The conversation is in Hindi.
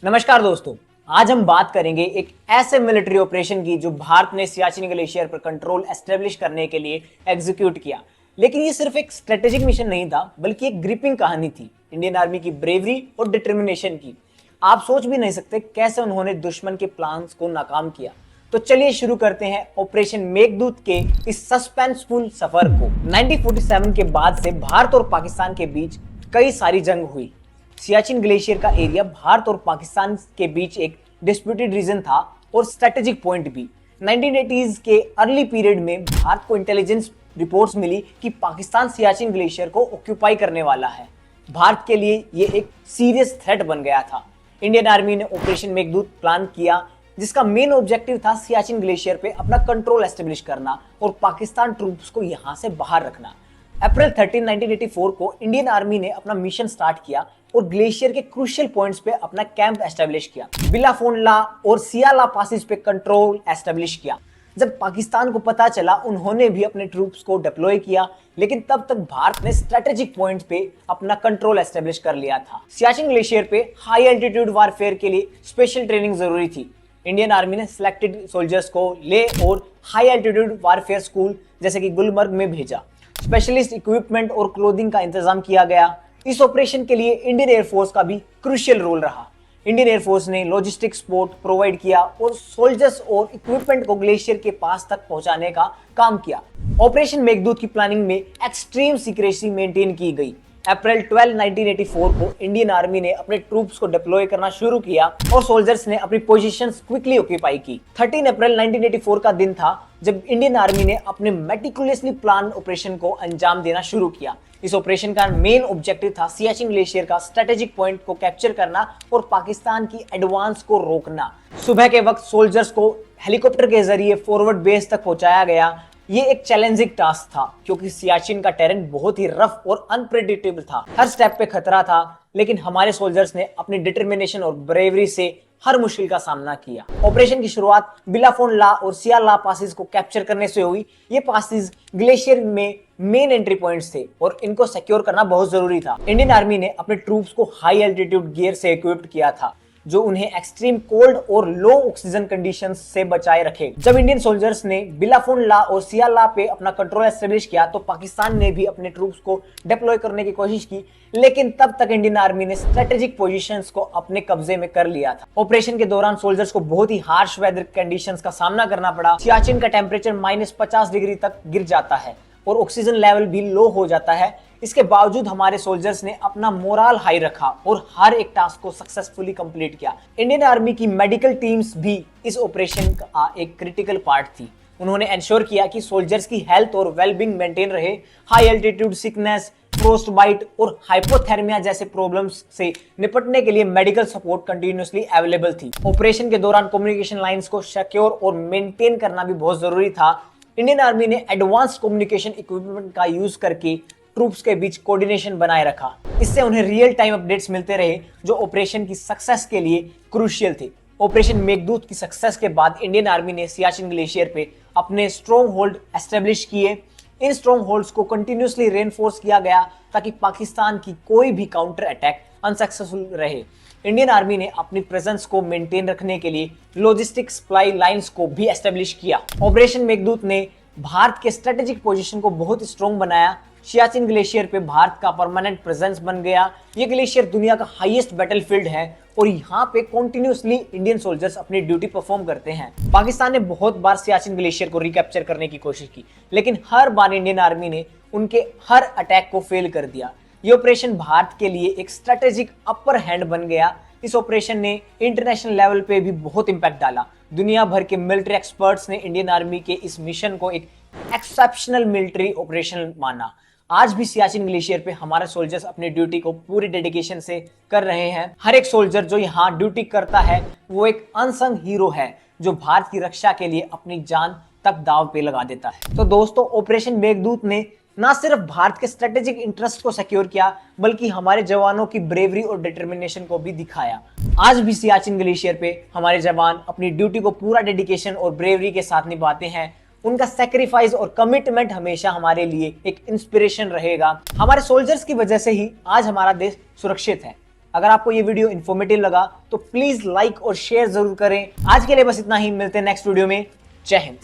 नमस्कार दोस्तों, आज हम बात करेंगे एक ऐसे मिलिट्री ऑपरेशन की जो भारत ने सियाचिन ग्लेशियर पर कंट्रोल एस्टेब्लिश करने के लिए एग्जीक्यूट किया। लेकिन ये सिर्फ एक स्ट्रेटेजिक मिशन नहीं था, बल्कि एक ग्रिपिंग कहानी थी इंडियन आर्मी की ब्रेवरी और डिटर्मिनेशन की। आप सोच भी नहीं सकते कैसे उन्होंने दुश्मन के प्लान्स को नाकाम किया। तो चलिए शुरू करते हैं ऑपरेशन मेघदूत के इस सस्पेंसफुल सफर को। 1947 के बाद से भारत और पाकिस्तान के बीच कई सारी जंग हुई। सियाचिन ग्लेशियर का एरिया भारत और पाकिस्तान के बीच एक डिस्प्यूटेड रीजन था और स्ट्रेटेजिक पॉइंट भी। 1980s के अर्ली पीरियड में भारत को इंटेलिजेंस रिपोर्ट्स मिली कि पाकिस्तान सियाचिन ग्लेशियर को ऑक्यूपाई करने वाला है। भारत के लिए ये एक सीरियस थ्रेट बन गया था। इंडियन आर्मी ने ऑपरेशन मेघदूत प्लान किया, जिसका मेन ऑब्जेक्टिव था सियाचिन ग्लेशियर पे अपना कंट्रोल एस्टेब्लिश करना और पाकिस्तान ट्रूप्स को यहां से बाहर रखना। अप्रैल 13, 1984 को इंडियन आर्मी ने अपना मिशन स्टार्ट किया और ग्लेशियर के क्रूशियल पॉइंट्स पे अपना कैंप एस्टेब्लिश किया। बिलाफोनला और सियाला पासिस पे कंट्रोल एस्टेब्लिश किया। जब पाकिस्तान को पता चला, उन्होंने भी अपने ट्रूप्स को डिप्लॉय किया, लेकिन तब तक भारत ने स्ट्रेटेजिक पॉइंट्स पे अपना कंट्रोल एस्टेब्लिश कर लिया था। सियाचिन ग्लेशियर पे हाई एल्टीट्यूड वारफेयर के लिए स्पेशल ट्रेनिंग जरूरी थी। इंडियन आर्मी ने सिलेक्टेड सोल्जर्स को ले और हाई एल्टीट्यूड वारफेयर स्कूल जैसे कि गुलमर्ग में भेजा। स्पेशलिस्ट इक्विपमेंट और क्लोथिंग का इंतजाम किया गया। इस ऑपरेशन के लिए इंडियन एयरफोर्स का भी क्रूशियल रोल रहा। इंडियन एयरफोर्स ने लॉजिस्टिक सपोर्ट प्रोवाइड किया और सोल्जर्स और इक्विपमेंट को ग्लेशियर के पास तक पहुंचाने का काम किया। ऑपरेशन मेघदूत की प्लानिंग में एक्सट्रीम सीक्रेसी मेंटेन की गई। अप्रैल 12, 1984 को इंडियन आर्मी ने अपने ट्रूप्स को डिप्लॉय करना शुरू किया और सोल्जर्स ने अपनी पोजीशंस क्विकली ऑक्यूपाई की। 13 अप्रैल 1984 का दिन था जब इंडियन आर्मी ने अपने मेटिकुलसली प्लान ऑपरेशन को अंजाम देना शुरू किया। इस ऑपरेशन का मेन ऑब्जेक्टिव था सियाचिन ग्लेशियर का स्ट्रेटेजिक पॉइंट को कैप्चर करना और पाकिस्तान की एडवांस को रोकना। सुबह के वक्त सोल्जर्स को हेलीकॉप्टर के जरिए फॉरवर्ड बेस तक पहुंचाया गया। ये एक चैलेंजिंग टास्क था क्योंकि सियाचिन का टेरेन बहुत ही रफ और अनप्रेडिक्टेबल था। हर स्टेप पे खतरा था, लेकिन हमारे सोल्जर्स ने अपनी डिटर्मिनेशन और ब्रेवरी से हर मुश्किल का सामना किया। ऑपरेशन की शुरुआत बिलाफोनला और सियाला पासिस को कैप्चर करने से हुई। ये पासिस ग्लेशियर में मेन एंट्री पॉइंट्स थे और इनको सिक्योर करना बहुत जरूरी था। इंडियन आर्मी ने अपने ट्रूप्स को हाई एल्टीट्यूड गियर से इक्विप्ड किया था, जो उन्हें एक्सट्रीम कोल्ड और लो ऑक्सीजन कंडीशंस से बचाए रखे। जब इंडियन सोल्जर्स ने बिलाफोनला और सियाला पे अपना कंट्रोल एस्टेब्लिश किया, तो पाकिस्तान ने भी अपने ट्रूप्स को डिप्लॉय करने की कोशिश की, लेकिन तब तक इंडियन आर्मी ने स्ट्रेटेजिक पोजीशंस को अपने कब्जे में कर लिया था। ऑपरेशन के दौरान सोल्जर्स को बहुत ही हार्श वेदर कंडीशंस का सामना करना पड़ा। सियाचिन का टेम्परेचर -50 डिग्री तक गिर जाता है और ऑक्सीजन लेवल भी लो हो जाता है। इसके बावजूद हमारे सोल्जर्स ने अपना मोरल हाई रखा और हर एक टास्क को सक्सेसफुली कंप्लीट किया। इंडियन आर्मी की मेडिकल टीम्स भी इस ऑपरेशन का एक क्रिटिकल पार्ट थी। उन्होंने इंश्योर किया कि सोल्जर्स की हेल्थ और वेलबींग मेंटेन रहे। High altitude sickness, frostbite और हाइपोथर्मिया जैसे प्रॉब्लम्स से निपटने के लिए मेडिकल सपोर्ट कंटिन्यूअसली अवेलेबल थी। ऑपरेशन के दौरान कम्युनिकेशन लाइंस को सिक्योर और मेंटेन करना भी बहुत जरूरी था। इंडियन आर्मी ने एडवांस कम्युनिकेशन इक्विपमेंट का यूज करके ट्रूप्स के बीच कोऑर्डिनेशन बनाए रखा। इससे उन्हें रियल टाइम अपडेट्स मिलते रहे, जो ऑपरेशन की सक्सेस के लिए क्रूशियल थे। ऑपरेशन मेघदूत की सक्सेस के बाद इंडियन आर्मी ने सियाचिन ग्लेशियर पे अपने स्ट्रॉन्ग होल्ड एस्टेब्लिश किए। इन स्ट्रॉन्ग होल्ड्स को कंटिन्यूअसली रेनफोर्स किया गया ताकि पाकिस्तान की कोई भी काउंटर अटैक अनसक्सेसफुल रहे। इंडियन आर्मी ने अपनी प्रेजेंस को मेंटेन रखने के लिए लॉजिस्टिक सप्लाई लाइंस को भी एस्टेब्लिश किया। ऑपरेशन मेघदूत ने भारत के स्ट्रेटेजिक पोजीशन को बहुत स्ट्रॉन्ग बनाया। सियाचिन ग्लेशियर पे भारत का परमानेंट प्रेजेंस बन गया। ये ग्लेशियर दुनिया का हाईएस्ट बैटलफील्ड है और यहाँ पे कंटिन्यूअसली इंडियन सोल्जर्स अपनी ड्यूटी परफॉर्म करते हैं। पाकिस्तान ने बहुत बार सियाचिन ग्लेशियर को रिकैप्चर करने की कोशिश की, लेकिन हर बार इंडियन आर्मी ने उनके हर अटैक को फेल कर दिया। ये ऑपरेशन भारत के लिए एक स्ट्रेटेजिक अपर हैंड बन गया। इस ऑपरेशन ने इंटरनेशनल लेवल पे भी बहुत इंपैक्ट डाला। दुनिया भर के मिलिट्री एक्सपर्ट्स ने इंडियन आर्मी के इस मिशन को एक एक्सेप्शनल मिलिट्री ऑपरेशन माना। आज भी सियाचिन ग्लेशियर पे हमारे सोल्जर्स अपनी ड्यूटी को पूरी डेडिकेशन से कर रहे हैं। हर एक सोल्जर जो यहाँ ड्यूटी करता है वो एक अनसंग हीरो है, जो भारत की रक्षा के लिए अपनी जान तक दांव पे लगा देता है। तो दोस्तों, ऑपरेशन मेघदूत ने न सिर्फ भारत के स्ट्रेटेजिक इंटरेस्ट को सिक्योर किया, बल्कि हमारे जवानों की ब्रेवरी और डिटर्मिनेशन को भी दिखाया। आज भी सियाचिन ग्लेशियर पे हमारे जवान अपनी ड्यूटी को पूरा डेडिकेशन और ब्रेवरी के साथ निभाते हैं। उनका सैक्रिफाइस और कमिटमेंट हमेशा हमारे लिए एक इंस्पिरेशन रहेगा। हमारे सोल्जर्स की वजह से ही आज हमारा देश सुरक्षित है। अगर आपको ये वीडियो इन्फॉर्मेटिव लगा तो प्लीज लाइक और शेयर जरूर करें। आज के लिए बस इतना ही, मिलते हैं नेक्स्ट वीडियो में। जय हिंद।